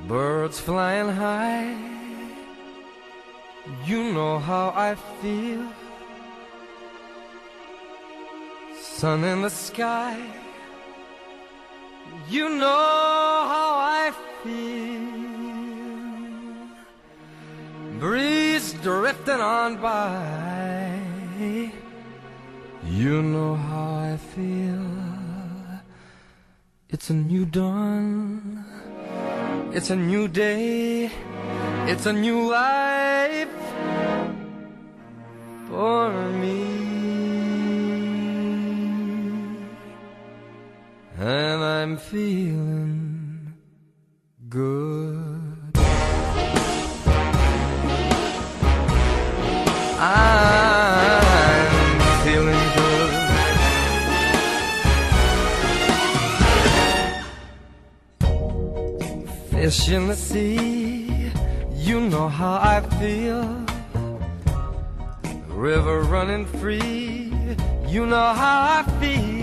Birds flying high, you know how I feel. Sun in the sky, you know how I feel. Breeze drifting on by, you know how I feel. It's a new dawn, it's a new day, it's a new life for me. And I'm feeling good. I'm feeling good. Fish in the sea, you know how I feel. River running free, you know how I feel.